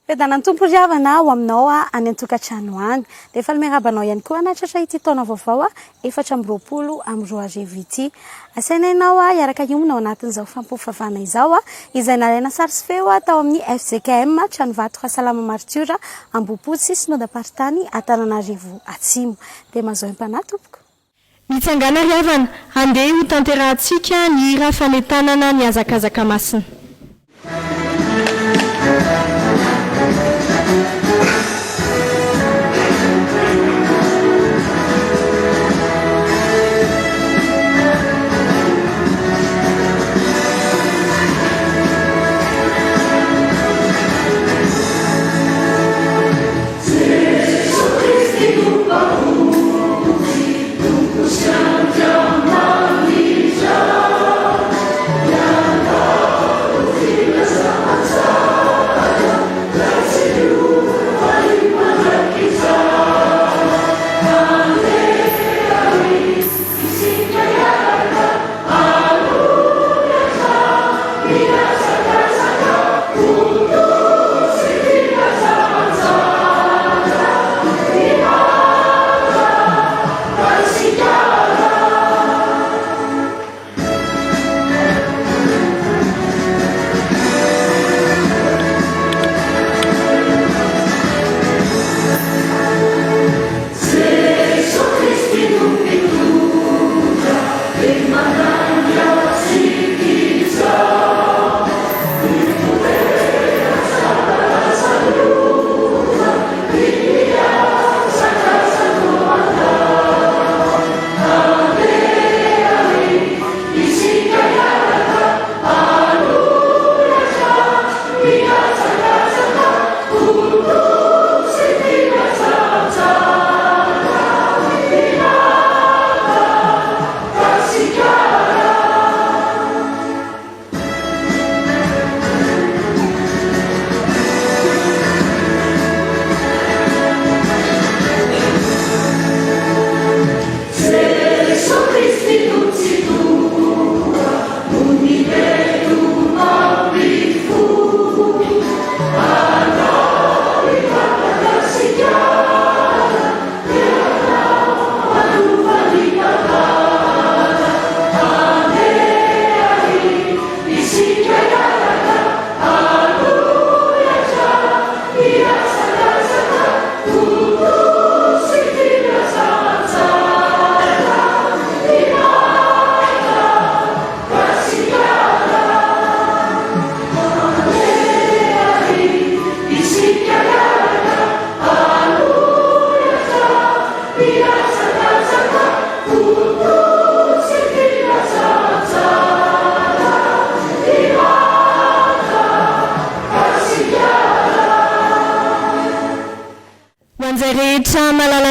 Pedana tompo-driavana ao aminao any an-tokantrano any. Rehefa miarabanao ihany koa anatratra ity taona vaovao 2024 ity. Asaina ianao hiaraka iominao anatin'izao fampivavahana izao izay nalaina sary sy feo tao amin'ny FJKM Tranovato Rasalama Martiora Ambohipotsy Synodam-paritany Antananarivo Atsimo. Dia mazoa impanahy tompoko. Mitsangana riavana, handeha ho tanterahantsika ny hira fametanana ny hazakazaka masina.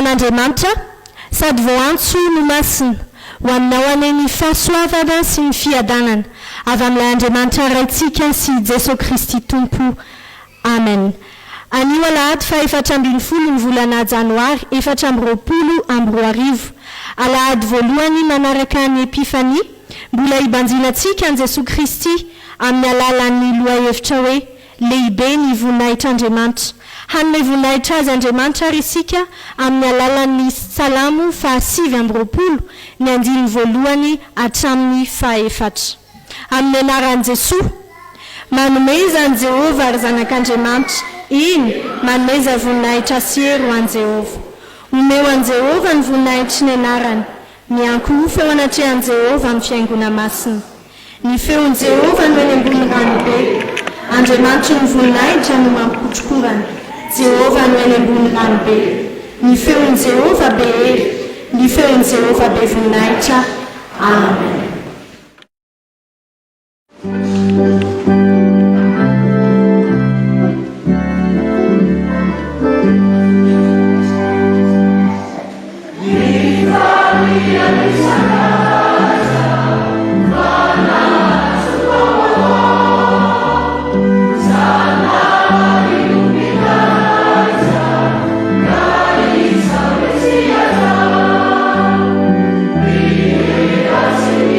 Andriamanitra sady voantso no masina ho aminao aneny fahasoavana sy ny fiadanana avy amin'ilay Andriamanitra raitsika sy Jesu Kristy Tompo. Amen. Anio alahady fa 4 ny volana Janoary 2024 alahady voalohany manaraka ny epifania mbola hibanjinantsika ny Jesu Kristy amin'ny alalan'ny lohahevitra hoe Lehibe ny voninahitr'Andriamanitra. Hanome voninahitra azy Andriamanitra ary isika amin'ny alalan'ny Salamo 5:20 ny andiny voalohany hatramin'ny 4. Amin'ny anaran'i Jesoa, manomeza ny Jehova ary zanak'Andriamanitra, iny manomeza voninahitra sy hery ho an'i Jehova. Omeo an'i Jehova ny voninahitry ny anarany, miankoho feo anatrehan'i Jehova amin'ny fiaingona masina. Ny feon'i Jehova no eny ambony ranobe, Andriamanitra ny voninahitra no mampikotrokorana. Jehova no eny ambony ranobe, ny feon'i Jehova be hery, ny feon'i Jehova be voninahitra. Amen. Sim.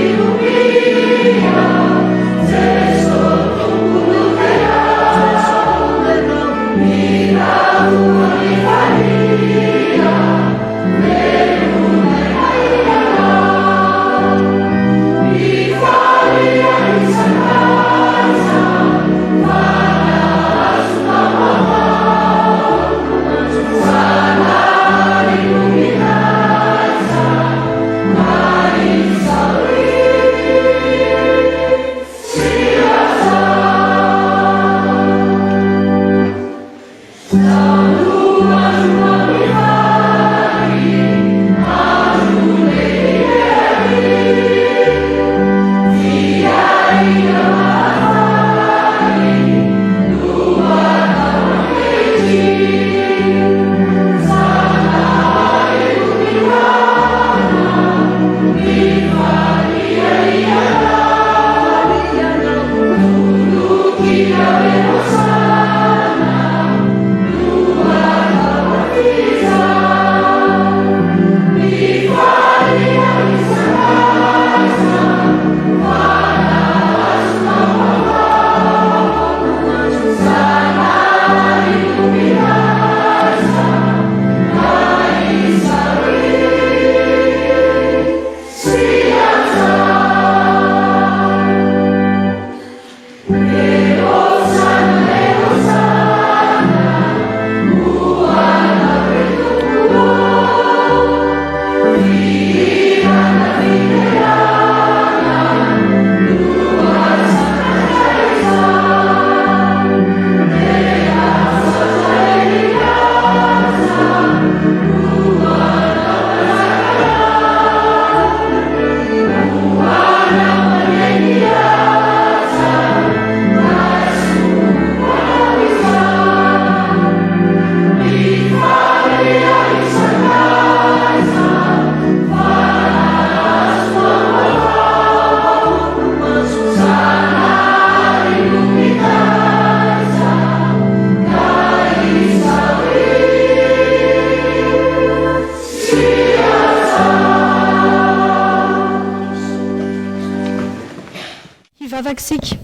Mivavaksika.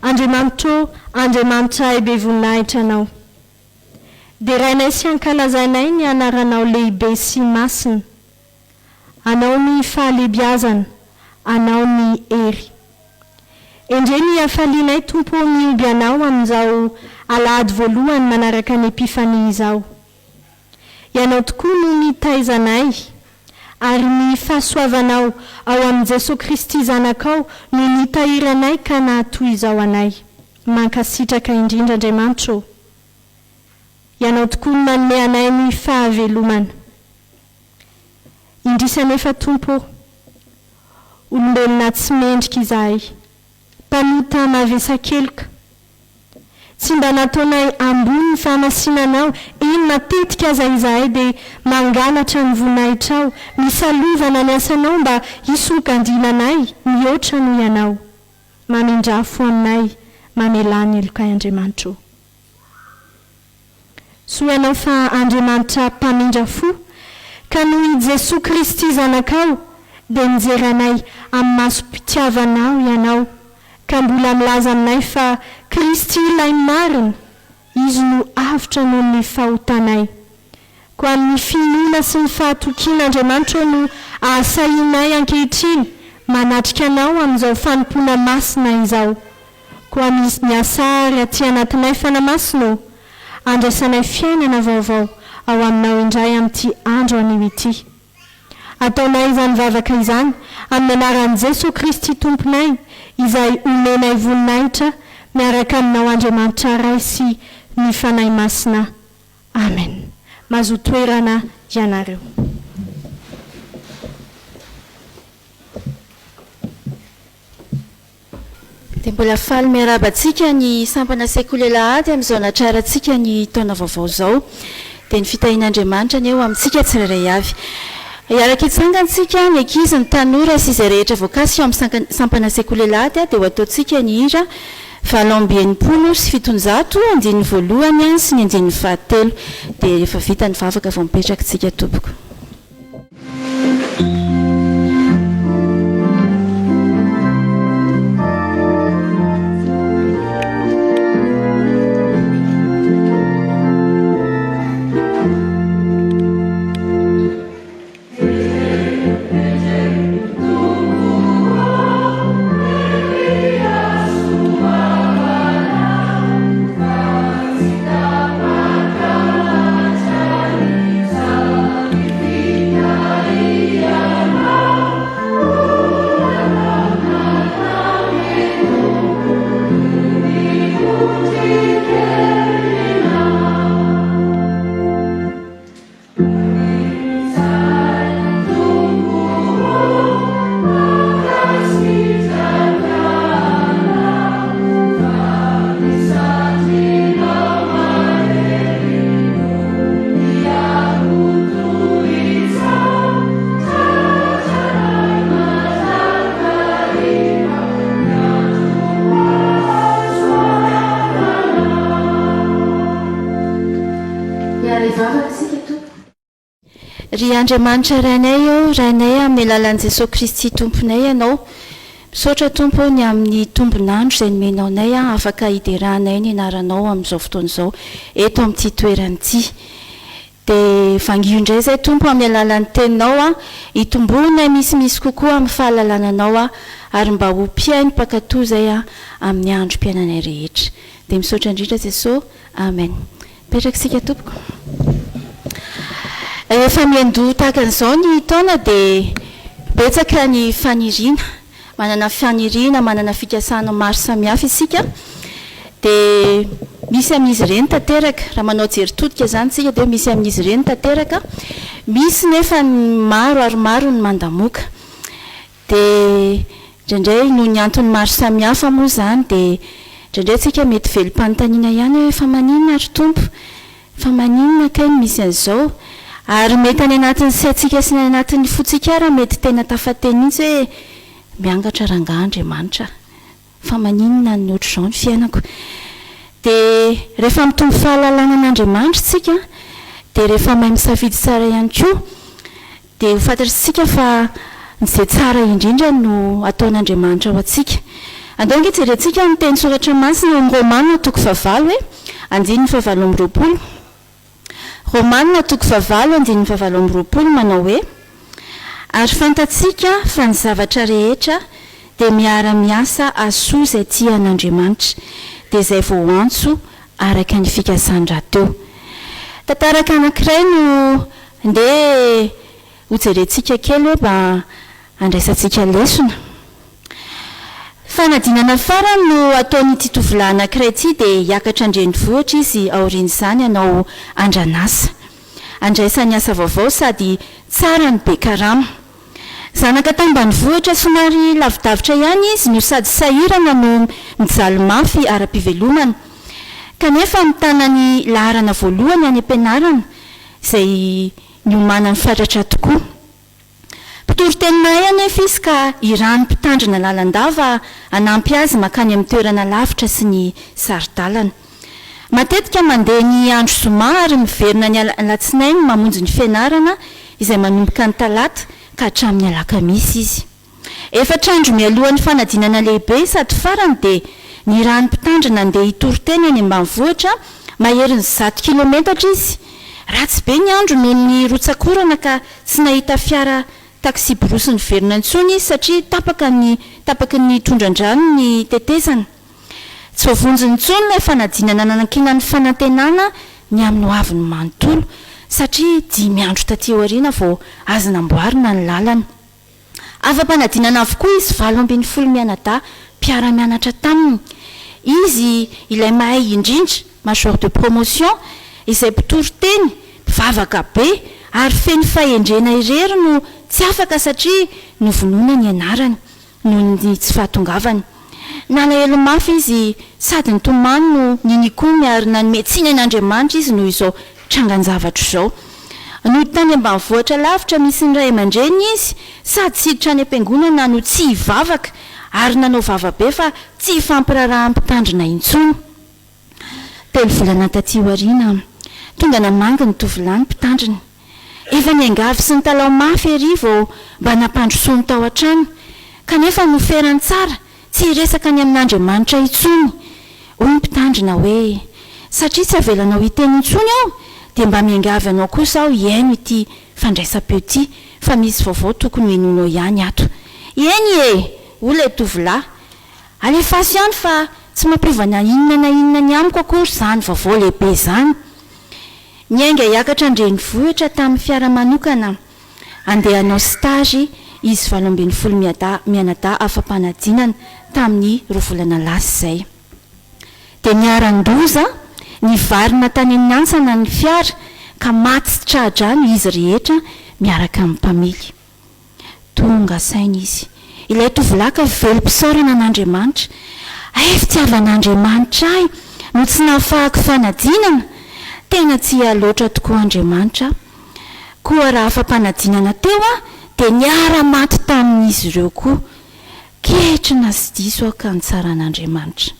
Andriamanitra, Andriamanitra Lehibe voninahitra anao. Dia rainay sy ankalazainay ny anaranao lehibe sy masina. Anao ny fahalebiazana, anao ny hery. Endre ny hafalianay tompo mioby anao amin'izao alahady voalohany manaraka ny epifania izao. Ianao tokoa no nitaizanay, ary ny fahasoavanao ao amin'ny Jesosy Kristy zanakao no nitahiranay ka nahatoy izao anay. Mankasitraka indrindra Andriamanitra. Ianao tokoa no manome anay ny fahavelomana. Indrisanefa tompo, olombelona tsy mendrika izahay, mpanota mavesa-keloka. Tsy mba nataonay ambony ny fahamasinanao, eny matetika aza izahay dia mangalatra ny voninahitrao, misalovana ny asanao mba hisokandinanay mihoatra noho ianao. Mamindrafo aminay, mamelany elokay Andriamanitra. Soa ianao fa Andriamanitra mpamindrafo, ka noho i Jesosy Kristy zanakao dia mijeranay amin'ny maso-pitiavanao ianao, ka mbola milaza aminay fa Kristy ilay marina, izy no avitra noho ny fahotanay. Ko amin'ny finoana sy ny fahatokiana Andriamanitra no ahasahinay ankehitriny manatrika anao amin'izao fanompoana masina izao. Ko amin'izy ny asary aty anatinay fanamasina, andraisanay fiainana vaovao ao aminao indray amin'ity andro anio ity. Ataonay izany vavaka izany amin'ny anaran'i Jesosy Kristy tomponay, izay omenay voninahitra miaraka aminao Andriamanitra ray sy ny fanahy masina. Amen. Mahazo toerana ianareo. Dia mbola faly miarabantsika ny sampana sekoly lahady amin'izao natrarantsika ny taona vaovao izao. Dia ny fitahian'Andriamanitra ny eo amintsika tsirairay avy. Iaraka itsangantsika ny ankizy, ny tanora sy izay rehetra voakasika amin'ny sampana sekoly lahady dia ho ataontsika ny hira 790 sy 700 andininy voalohany sy ny andininy fahatelo. Dia efa vita ny vavaka vao mipetraka tsika tompoko. Ry Andriamanitra rainay eo, rainay amin'ny alalan'i Jesosy Kristy tomponay ianao. Misaotra tompo ny amin'ny tombonandro izay nomenao anay, afaka hiderahanay ny anaranao amin'izao fotoana izao eto amin'ity toerana ity. Dia vangio indray izay tompo amin'ny alalan'ny teninao, hitomboana misimisy kokoa amin'ny fahalalananao ary mba ho mpiaino mpakatoa izay amin'ny androm-piainanay rehetra. Dia misaotra indrindra Jesosy. Amen. Petraka sika tompoko. Efa miandoha tahaka an'izao ny taona dia betsaka ny faniriana, manana faniriana, manana fikasana maro samihafa isika. Dia misy amin'izy ireny tanteraka, raha manao jeritodika zany tsika dia misy amin'izy ireny tanteraka, misy nefa maro ary maro ny mandamoka. Dia indraindray noho ny antony maro samihafa moa zany dia indraindray tsika mety velom-panontaniana ihany hoe fa maninona ary tompo, fa maninona kay misy an'izao. Ary mety any anatin'ny saintsika sy ny anatin'ny fotsika raha mety tena tafateny mihitsy hoe miangatra rangahy Andriamanitra, fa maninona ny ohatr'izao ny fiainako. Dia rehefa mitombo fahalalana an'Andriamanitra tsika, dia rehefa mahay misafidy tsara ihany koa, dia ho fantatritsika fa izay tsara indrindra no ataon'Andriamanitra ho antsika. Andao ngejerentsika ny teny soratra masina amin'ny Romanina toko 9 hoe andininy 7:20. Romanina toko 9 andininy 7:20 manao hoe ary fantatsika fa ny zavatra rehetra dia miara-miasa asoa izay tian'Andriamanitra dia izay vao antso araka ny fikasany rahateo. Tantaraka anankiray no ndeha hojerentsika kely hoe mba andraisantsika lesona. Fanadinana farany no ataon'ity tovolahy anankiray ity dia hiakatra andrenivohitra izy aorian'izany hanao andranasa. Andraisany asa vaovao sady tsara ny be karama. Zanaka tambanivohitra somary lavidavitra ihany izy no sady sahirana no mijaly mafy ara-pivelomana. Kanefa mitana ny laharana voalohany any am-pianarana izay niomanany fatratra tokoa. Mpitory-teninay anefa izy ka irany mpitandrina lalandava hanampy azy makany amin'ny toerana lavitra sy ny saridalana. Matetika mandeha ny andro zoma ary miverina ny alatsinainy mamonjy ny fianarana izay manomboka ny talata ka hatramin'ny alakamisy izy. Efatra andro mialohan'ny fanadinana lehibe sady farany dia ny rano mpitandrina andeha hitory-teny any ambanivohitra maherin'ny 100 kilometatra izy. Ratsy be ny andro noho ny rotsakorana ka tsy nahita fiara taksi borosy ny verina intsony izy satria tapaky ny tondran-drano ny tetezana. Tsy voavonjy intsony ilay fanadinana nanankiana ny fanantenana ny amin'ny hoavin'ny manontolo satria 5 andro taty aoriana vao azo namboarina ny lalana. Afa-panadinana avokoa izy 7:20 mianadahy mpiara-mianatra taminy. Izy ilay mahay indrindra major de promotion izay mpitory-teny mpivavaka be ary feny fahendrena irery no tsy afaka satria novonona ny anarany noho ny tsy fahatongavany. Nalahelo mafy izy sady nitomany no ninikoa miary nanome tsinan'Andriamanitra izy noho izao trangan-javatra izao. No tany ambanivohitra lavitra misy ny ray aman-dreny izy sady siditra any am-piangonana no tsy hivavaka ary nanao vavabe fa tsy hifampiraraha mpitandrina intsony. Telo volana taty aoriana tonga namangy ny tovolahy mpitandrina. Efa ny angavy sy ny talao mafy ery vao mba nampandrosony tao an-trano kanefa noferany tsara tsy hiresaka ny amin'Andriamanitra intsony. Hoy ny mpitandrina hoe satria tsy avelanao hiteny intsony aho dia mba miangavy anao kosa aho hiaino ity fandraisam-peo ity fa misy vaovao tokony hoenonao ihany ato. Eny olay tovolahy alefasy ihany fa tsy mampiovana inona na inona ny amiko akory izany vaovao lehibe izany. Niainga hiakatra andrenivohitra tamin'ny fiara manokana andeha hanao stage izy 7:20 mianadahy afa-panadinana tamin'ny 2 volana lasa izay. Dia niaran-doza nivarina tany amin'ny ansana ny fiara ka maty sy trahadrano izy rehetra miaraka amin'ny mpamily. Tonga saina izy ilay tovolahy ka velom-pisaorana an'Andriamanitra. Fitiavan'Andriamanitra ahy no tsy nahafahako fanadinana. Tena tsy loatra tokoa Andriamanitra. Koa raha afa-panadinana teo dia niara-maty tamin'izy ireo koa. Kehitrina sy diso ka ny tsaran'Andriamanitra.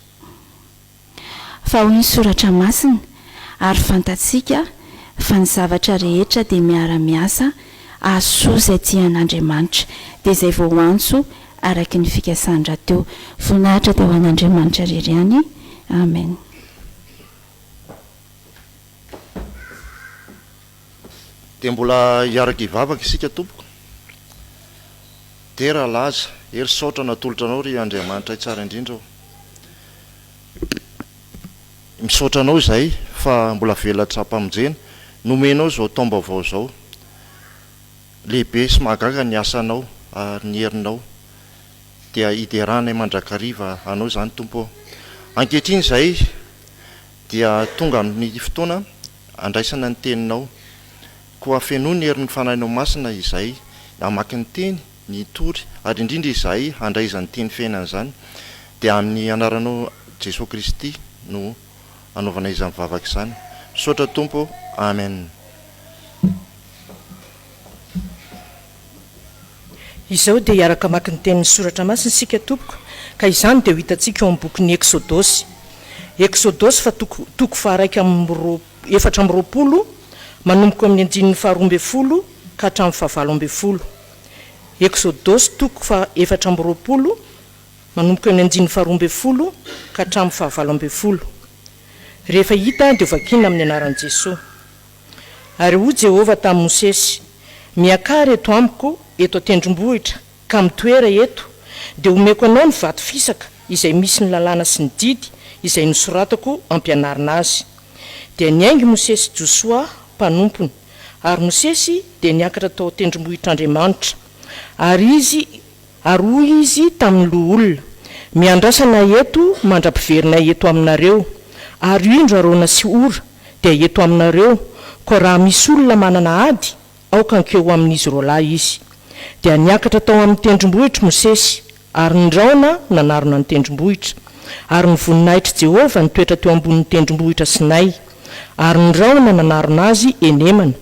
Fa hoy ny soratra masina ary fantatsika fa ny zavatra rehetra dia miara-miasa asoa izay tian'Andriamanitra dia izay vao antso araka ny fikasany rahateo. Voninahitra dia ho an'Andriamanitra irery ihany. Amen. Dia mbola hiaraka hivavaka isika tompoko. Dia raha laza ery saotra natolotra anao ry Andriamanitra tsara indrindra ao. Misaotra anao izay fa mbola velatra hampamonjena nomenao izao taom-baovao izao. Lehibe sy mahagaga ny asanao ary ny herinao dia hideranay mandrakariva anao izany tompo. Ankehitriny izay dia tonga ny fotoana andraisana ny teninao. Koa fenoa ny herin'ny fanahinao masina izay hamaky ny teny ny tory ary indrindra izay handray izany teny fiainana izany dia amin'ny anaranao Jesosy Kristy no anaovana izany vavaka izany. Saotra tompo. Amen. Izao dia hiaraka maka ny tenin'ny soratra masina sika tompoko ka izany dia ho hitantsika eo amin'ny bokin'ny Exodosy. Exodosy fa toko faha 4:20 manomboka amin'ny 9:20 ka hatramin'ny 20. 𝙁𝙤𝙑𝙧𝙤𝙤 toko fa 420 manomboka ny 520 ka hatramin'ny 520. Rehefa hita dia vakiana amin'ny anaran'i Jesosy. Ary hoy Jehovah tamin'ny Mosesy, miakary eto amiko eto atendrombohitra ka mitoera eto dia omeko anao ny vato fisaka izay misy ny lalàna sy ny didy izay nosoratako ampianarina azy. Dia niaingy Mosesy Josoa mpanompony, ary Mosesy dia niakatra tao atendrombohitr'Andriamanitra. Ary hoy izy tamin'ny loha olona, miandrasana eto mandra-piverina eto aminareo, ary indro arona sy ora dia eto aminareo, ko raha misy olona manana ady aoka ankeo amin'izy roalahy izy. Dia niakatra tao amin'ny tendrombohitra Mosesy, ary ndraona nanarona ny tendrombohitra, ary ny voninahitr' Jehovah nitoetra teo ambonin'ny tendrombohitra Sinay, ary ndraona nanarona azy enemana.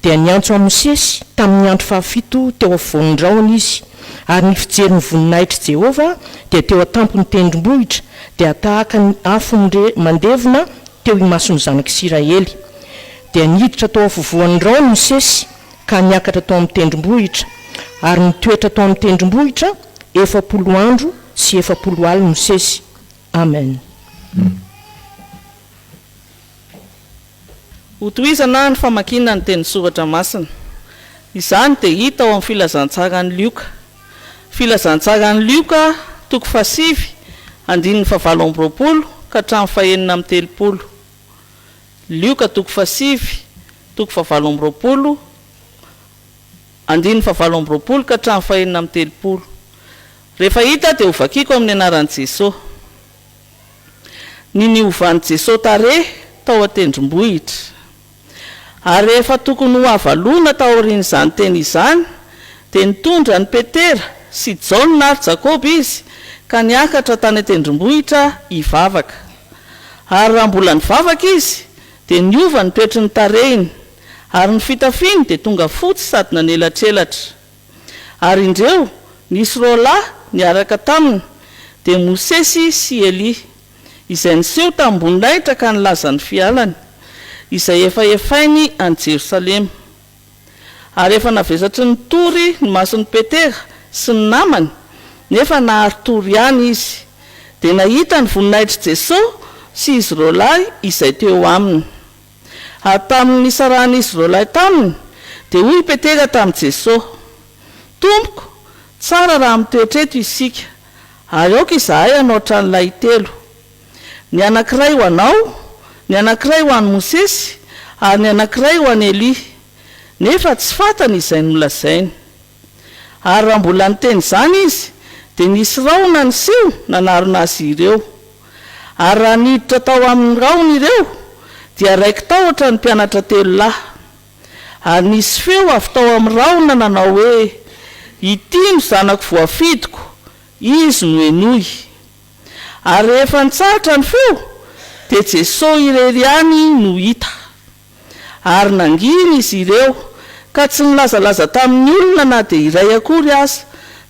Dia niantso a Mosesy tamin'ny andro 7 teo afovoan-draona izy, ary ny fijery ny voninahitr' Jehovah dia teo atampony tendrombohitra, dia tahaka ny afo mandevona teo imason'ny zanak'Isiraely. Dia niditra tao afovoan-draona Mosesy ka niakatra tao amin'ny tendrombohitra, ary nitoetra tao amin'ny tendrombohitra 40 andro sy 40 alina Mosesy. Amen. Hotoizana ny famakina ny teny soratra masina. Izany dia hita ao amin'ny filazantsarany Lioka. Filazantsarany Lioka toko 7 andininy 7 ka hatramin'ny 930. Lioka toko 7 toko 7 andininy 7 ka hatramin'ny 930. Rehefa hita dia hovakiko amin'ny anaran'i Jesosy. Niovan'i Jesosy tare tao atendrombohitra. Ary rehefa tokony ho avalona tao aorian'izany teny izany, dia nitondra ny Petera sy Jaona ary Jakoba izy ka niakatra tany atendrombohitra hivavaka. Ary raha mbola nivavaka izy dia niova ny toetry ny tarehiny, ary ny fitafiany dia tonga fotsy sady nanelatrelatra. Ary indreo nisy roalahy niaraka taminy, dia Mosesy sy Eli, izay niseho tamin'ny voninahitra ka nilaza ny fialany, izay efa efainy any Jerosalema. Ary efa navezatry ny tory ny mason'ny Petera sy ny namany, nefa nahary tory ihany izy. Dia nahita ny voninahitr' Jesosy sy izy roalahy izay teo aminy. Ary tamin'ny nisaran'izy roalahy taminy, dia hoy Petera tamin'i Jesosy, Tompoko, tsara raha mitoetreto isika, ary aoka izahay hanao tranolay 3. Ny anankiray ho anao, ny anankiray ho an'i Mosesy, ary ny anankiray ho an'i Eli. Nefa tsy fantany izay nolazainy. Ary raha mbola niteny izany izy, dia nisy raona ny siho nanarona azy ireo. Ary raha niditra tao amin'ny raona ireo, dia raiky tahotra ny mpianatra 3 lahy. Ary nisy feo avy tao amin'ny raona nanao hoe, ity no zanako voafidiko, izy no enoy. Ary rehefa nitsahatra ny feo, dia Jesosy irery ihany no hita. Ary nanginy izy ireo, ka tsy nilazalaza tamin'ny olona na dia iray akory aza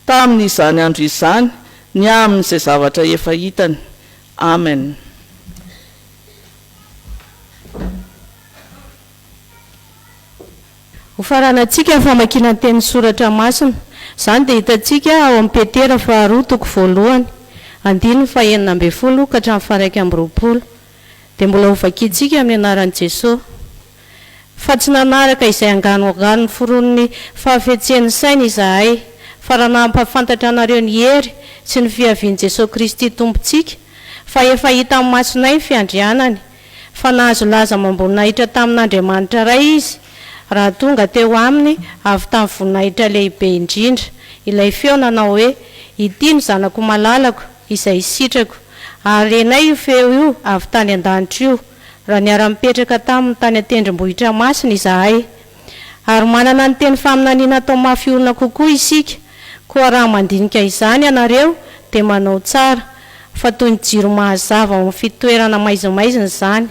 tamin'izany andro izany, ny amin'izay zavatra efa hitany. Amen. Ho faranantsika ny famakiana ny teny soratra masina. Izany dia hitantsika ao amin'ny Petera 2 toko 1 andininy 9 ka hatramin'ny 120. Dia mbola hovakintsika amin'ny anaran'i Jesosy. Fa tsy nanaraka izay anganoangano ny foron'ny fahafetsen'ny saina izahay, fa raha nampafantatra anareo ny hery sy ny fiavian'i Jesosy Kristy tompontsika, fa efa hita amin'ny masonay ny fiandrianany, fa nahazo laza mamboninahitra tamin'Andriamanitra ray izy, raha tonga teo aminy avy tamin'ny voninahitra lehibe indrindra. Ilay feo nanao hoe, ity no zanako malalako izay sitrako, ary enay io feo io avy tany an-danitra io, raha niara-mipetraka tamin'ny tany atendrombohitra masina izahay. Ary manana ny teny faminaniana atao mafy olona kokoa isika, koa raha mandinika izany ianareo dia manao tsara, fa toy ny jiro mahazava ao amin'ny fitoerana maizimaizina izany,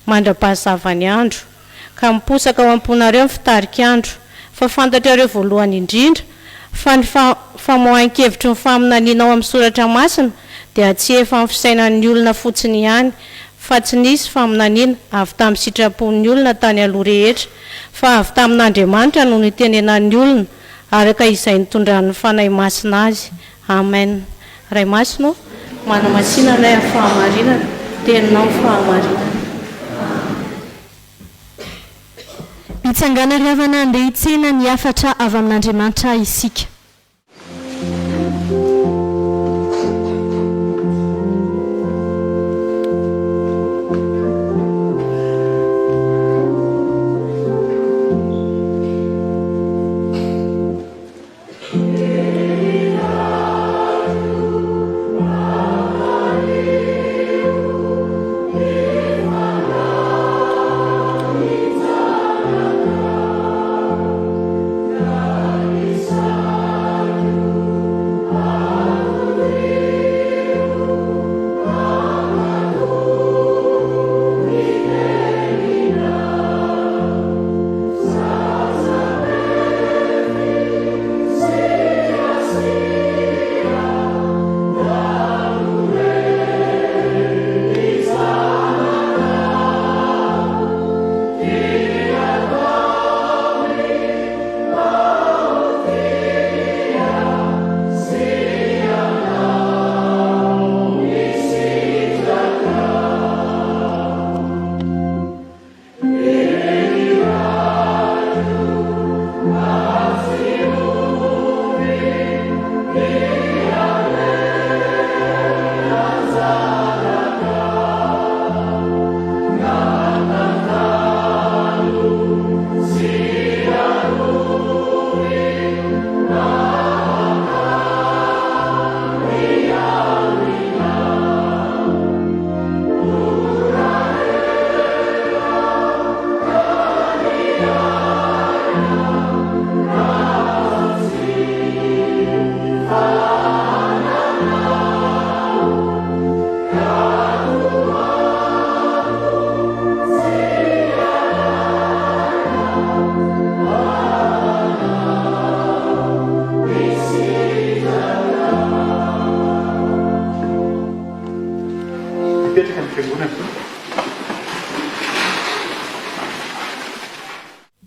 mandra-pahazavany andro, ka miposaka ao am-ponareo ny fitarik'andro. Fa fantatrareo voalohany indrindra fa ny famohan-kevitry ny faminaniana ao amin'ny soratra masina dia tsy efa amin'ny fisainan'ny olona fotsiny ihany, fa tsy nisy faminaniana avy tamin'ny sitrapon'ny olona tany aloha rehetra, fa avy tamin'Andriamanitra no nitenenan'ny olona, araka izay nitondran'ny fanahy masina azy. Amen. Ray masino manamasina ilay fahamarinana teninao fahamarinana. Mitsangana riavana andeha hitsena ny afatra avy amin'Andriamanitra isika.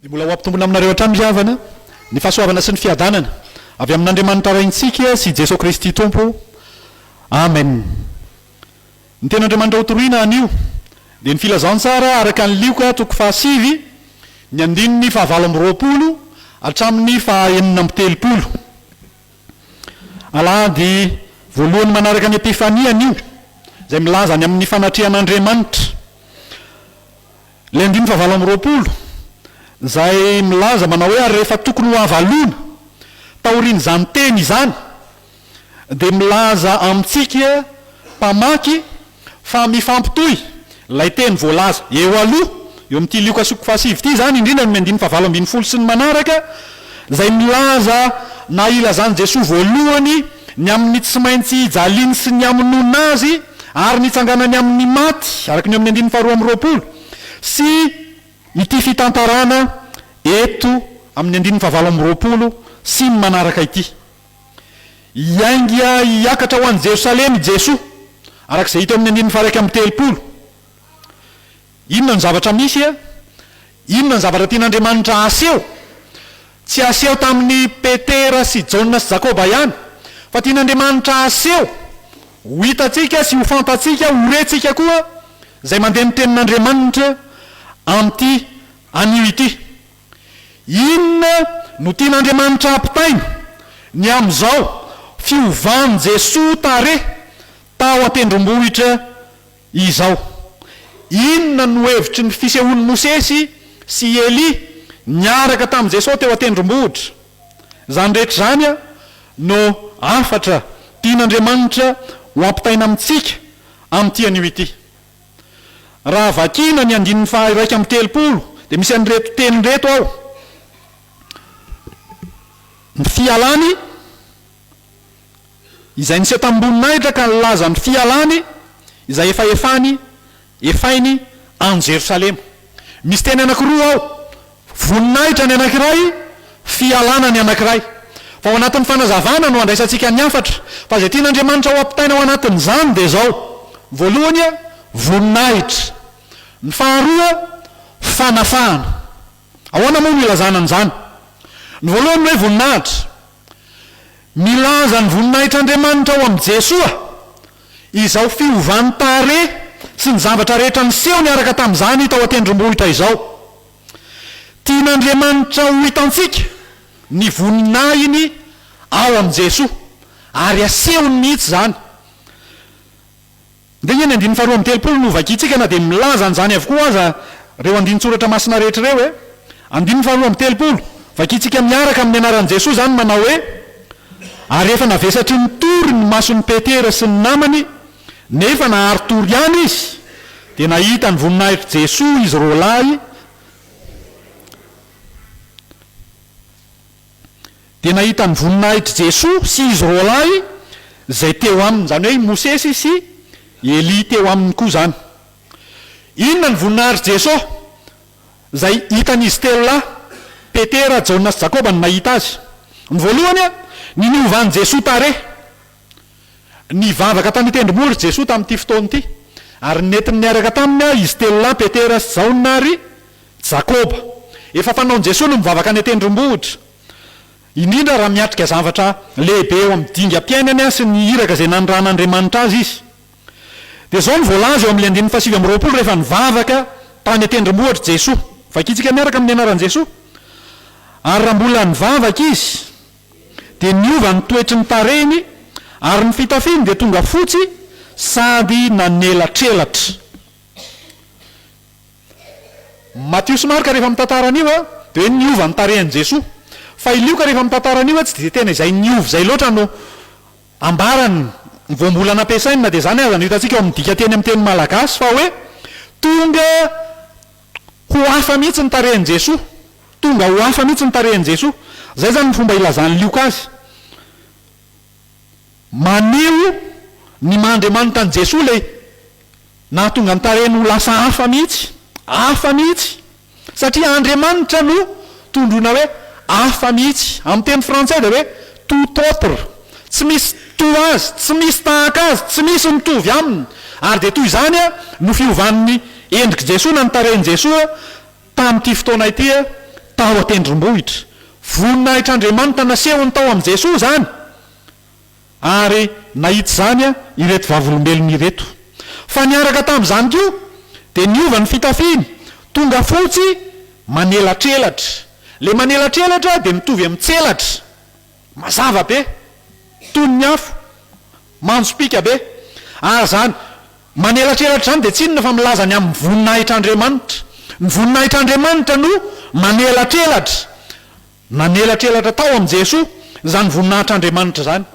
Mbola ho ampitombona aminareo hatrany riavana ny fahasoavana sy ny fiadanana avy amin'Andriamanitra raintsika sy Jesosy Kristy Tompo. Amen. Ny ten'Andriamanitra hotoroina anio dia ny filazantsara araka ny lioka toko fahasivy ny andininy fahavalo amby roapolo hatramin'ny fahaenina amby telopolo. Alahady voalohany manaraka ny epifania anio izay milaza ny amin'ny fanatrehan'Andriamanitra. Ilay andininy fahavalo amby roapolo izay milaza manao hoe ary rehefa tokony ho avalona taoriany izany teny izany dia milaza amintsika mpamaky fa mifampitohy ilay teny voalaza eo aloha eo amin'ity lioka soko fahasivy ity zany indrindra ny andininy fahavalo ambin'ny folo sy ny manaraka izay milaza na ilazany Jesosy voalohany ny amin'ny tsy maintsy jaliny sy ny aminona azy ary nitsanganany amin'ny maty araka ny amin'ny andininy faharoa amby roapolo sy ity fitantarana eto amin'ny andininy fahavalo amby roapolo sy ny manaraka ity. Iainga hiakatra ho an'i Jerosalema Jesosy arak'izay hita amin'ny andininy faha 1 amby telopolo. Inona ny zavatra misy a? Inona ny zavatra tian'Andriamanitra aseho? Tsy aseho tamin'ny Petera sy Jaona sy Jakoba ihany, fa tian'Andriamanitra aseho ho hitatsika sy ho fantatsika, ho retsika koa izay mandeha ny tenin'Andriamanitra amin'ity anio ity. Inona no tian'Andriamanitra ampitaina ny amin'izao fiovan'i Jesosy tare tao an-tendrombohitra izao? Inona no hevitry ny fisehoan'i Mosesy sy Eli niaraka tamin'i Jesosy teo an-tendrombohitra? Zany rehetra zany a no afatra tian'Andriamanitra ho ampitaina amintsika amin'ity anio ity. Raha vakina ny andininy faha 1 amby telopolo dia misy an'ireto teny reto ao. Ny fialany izay niseho tamin'ny voninahitra ka nilaza ny fialany izay efa efainy any Jerosalema. Misy teny anankiroa ao, voninahitra ny anankiray, fialana ny anankiray. Fa ao anatin'ny fanazavana no andraisantsika ny afatra, fa izay tian'Andriamanitra ho ampitaina ao anatin'izany dia izao: voalohany a voninahitra, ny faharoa fanafahana. Ahoana moa no ilazana an'izany? ny voalohany hoe voninahitra milaza ny voninahitr'Andriamanitra ao amin'ny Jesoa izao fiovany tare sy ny zavatra rehetra niseho ny araka tamin'izany tao atendrombohitra izao. Tian'Andriamanitra ho hitantsika ny voninahiny ao amin'ny Jesoa ary asehony mihitsy zany. Dia ny 2:30 no vakitsika na dia milaza an'izany avokoa aza reo andinitsoratra masina rehetra reo hoe 2:30 vakitsika miaraka amin'ny anaran'i Jesoa zany manao hoe ary efa navesatry ny tory ny mason'ny Petera sy ny namany nefa nahary tory ihany izy dia nahita ny voninahitr' Jesoa izy roalahy dia nahita ny voninahitr' Jesoa sy izy roalahy zay teo aminy, zany hoe Mosesy sy Eli teo aminy koa zany. Inona ny voninahitr' Jesoa zay hitan'izy telo lahy Petera, Jaona sy Jakoba ny nahita azy? Ny voalohany ny niovan'i Jesoa tare, nivavaka tany tendrombohitra Jesoa tamin'ity fotoana ity, ary netiny niaraka taminy izy telo lahy Petera sy Jaona ary Jakoba. Efa fanaon'i Jesoa no mivavaka any tendrombohitra, indrindra raha miatrika zavatra lehibe eo amin'ny dingam-piainany sy ny iraka izay nanoran'Andriamanitra azy izy. Dia zao ny voalaza eo amin'ny 2:20 rehefa nivavaka tany atendrombohitra Jesoa. Vakitsika miaraka amin'ny anaran'i Jesoa. Ary raha mbola nivavaka izy dia niova ny toetry ny tarehiny ary ny fitafiny dia tonga fotsy sady nanelatrelatra. Matio sy Marka rehefa mitantara an'io dia hoe niova ny tarehin'i Jesoa. Fa i Lioka rehefa mitantara an'io tsy dia tena izay niova izay loatra no ambarany ny voambola nampiasainy, na dia zany aza no hitantsika eo amin'ny dikateny amin'ny teny malagasy fa hoe tonga ho hafa mihitsy ny tarehin'i Jesoa, tonga ho hafa mihitsy ny tarehin'i Jesoa. Zay zany ny fomba ilazan'ny Lioka azy. Maneho ny maha-Andriamanitra an'i Jesoa ilay nahatonga ny tarehiny ho lasa hafa mihitsy, hafa mihitsy, satria Andriamanitra no tondrona hoe hafa mihitsy. Amin'ny teny frantsay dia hoe tout autre, tsy misy toa azy, tsy misy tahaka azy, tsy misy mitovy aminy. Ary dia toy izany no fiovan'ny endrik'i Jesoa na ny tarehin'i Jesoa tamin'ity fotoana ity tao atendrombohitra. Voninahitr'Andriamanitra nasehony tao amin'ny Jesoa zany, ary nahita zany ireto vavolombelona ireto. Fa niaraka tamin'izany koa dia niova ny fitafiny, tonga fotsy manelatrelatra. Le manelatrelatra dia mitovy amin'ny tselatra, mazava be, toy ny afo, manjo-pika be. Ary zany manelatrelatra zany dia tsy inona fa milaza ny amin'ny voninahitr'Andriamanitra. Ny voninahitr'Andriamanitra no manelatrelatra, nanelatrelatra tao amin'ny Jesoa zany voninahitr'Andriamanitra zany.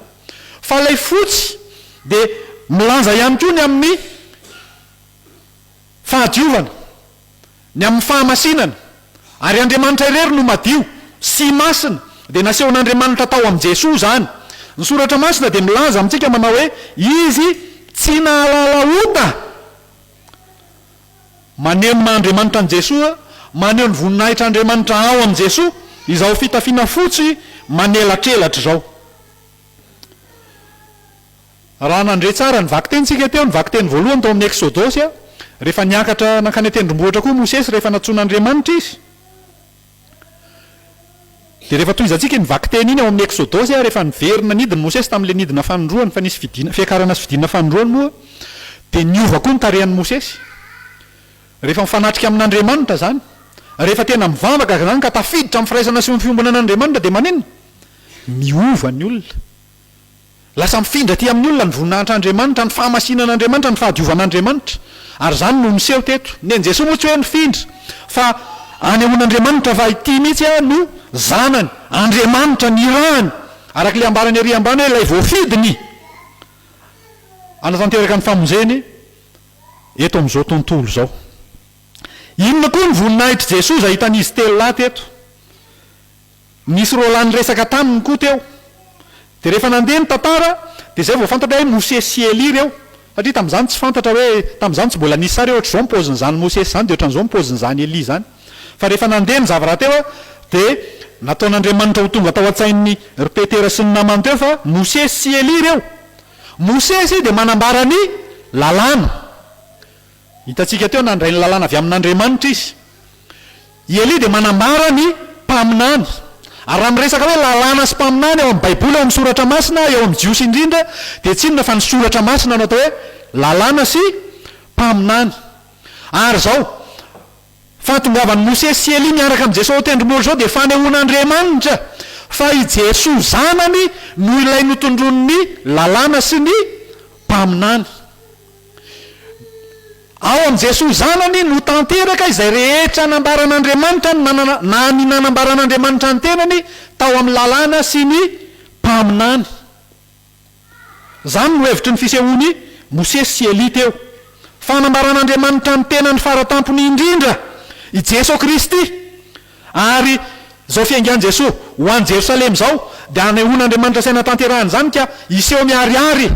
Fa ilay fotsy dia milaza ihany koa ny amin'ny fahadiovana, ny amin'ny fahamasinana. Ary Andriamanitra irery no madio sy masina dia nasehon'Andriamanitra tao amin'ny Jesoa zany. Ny soratra masina dia milaza amintsika manao hoe izy tsy nahalalaota. Maneho ny maha-Andriamanitra an'i Jesoa, maneho ny voninahitr'Andriamanitra ao amin'ny Jesoa izao fitafiana fotsy manelatrelatra izao. Raha nandre tsara ny vakitentsika teo, ny vakiteny voalohany tao amin'ny Exodosy, rehefa niakatra nankany tendrombohitra koa Mosesy rehefa natsoan'Andriamanitra izy. Dia rehefa toy izantsika ny vakiteny iny ao amin'ny Exodosy rehefa niverina nidiny Mosesy tamin'ilay nidina fanondroany, fa nisy fiakarana sy vidina fanondroany moa, dia niova koa ny tarehan'ny Mosesy. Rehefa mifanatrika amin'Andriamanitra zany, rehefa tena mivavaka zany ka tafiditra amin'ny firaisana sy mifiombana an'Andriamanitra dia manenona miova ny olona. Lasa mifindra ty amin'ny olona ny voninahitr'Andriamanitra, ny fahamasinan'Andriamanitra, ny fahadiovan'Andriamanitra. Ary zany no miseho teto. Ny an'i Jesoa moa tsy hoe mifindra, fa anehoan'Andriamanitra fa ity mihitsy no zanany, Andriamanitra ny irahany, arak'ilay ambarany ery ambany hoe ilay voafidiny anatanteraka ny famonjeny eto amin'izao tontolo izao. Inona koa ny voninahitr' Jesoa izay hitan'izy telo lahy teto? Nisy roalahy resaka taminy koa teo. Dia rehefa nandeha ny tantara dia zay vao fantatra hoe Mosesy sy Eli reo, satria tamin'izany tsy fantatra hoe, tamin'izany tsy mbola nisy sary ohatr'izao ny paozin'izany Mosesy zany dia ohatr'izao ny paozin'izany Eli zany. Fa rehefa nandeha ny zavatra teo dia nataon'Andriamanitra ho tonga tao an-tsain'ny ry Petera sy ny namany teo fa Mosesy sy Eli reo. Mosesy dia manambara ny lalàna. Hitantsika teo nandray ny lalàna avy amin'Andriamanitra izy. Eli dia manambara ny mpaminany. ary raha miresaka hoe lalàna sy mpaminany eo amin'ny baiboly eo amin'ny soratra masina eo amin'ny jiosy indrindra dia tsy inona fa ny soratra masina no atao hoe lalàna sy mpaminany. Ary zao fahatongavan'ny Mose sy Elia miaraka amin'ny Jesosy tendromboly zao dia fanehoan'Andriamanitra fa i Jesosy zanany no ilay notondron'ny lalàna sy ny mpaminany. Ao amin'ny Jesosy zanany no tanteraka izay rehetra nambaran'Andriamanitra na ny nanambaran'Andriamanitra ny tenany tao amin'ny lalàna sy ny mpaminany. Zany no hevitry ny fisehoany Mose sy Elia teo. Fanambaran'Andriamanitra ny tenany faratampony indrindra i Jesosy Kristy. Ary zao fiaingan'i Jesosy ho an'i Jerosalema zao dia hanehoan'Andriamanitra saina tanterahany zany ka iseho miariary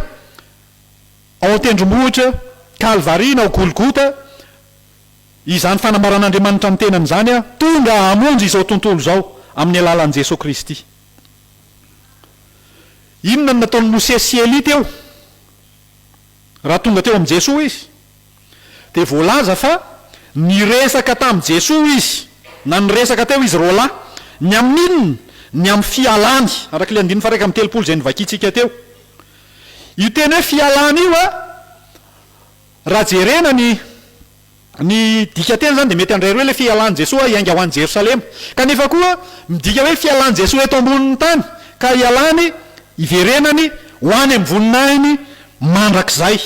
ao tendrombohitra Kalvari na ao Golgota izany fanambaran'Andriamanitra ny tenany zany tonga hamonjy izao tontolo zao amin'ny alalan'i Jesosy Kristy. Inona no nataon'ny Mose sy Elia teo raha tonga teo amin'ny Jesosy izy dia voalaza fa niresaka tamin'i Jesosy izy na niresaka teo izy roalahy ny amin'inona ny amin'ny fialany araka le 1:3 izay nivakitsika teo. Io teny hoe fialany io raha jerena ny dika teny zany dia mety andray roe le fialan'i Jesosy hiainga ho an'i Jerosalema, kanefa koa midika hoe fialan'i Jesosy eto ambonin'ny tany ka hialany iverenany ho any amin'ny voninahiny mandrakizay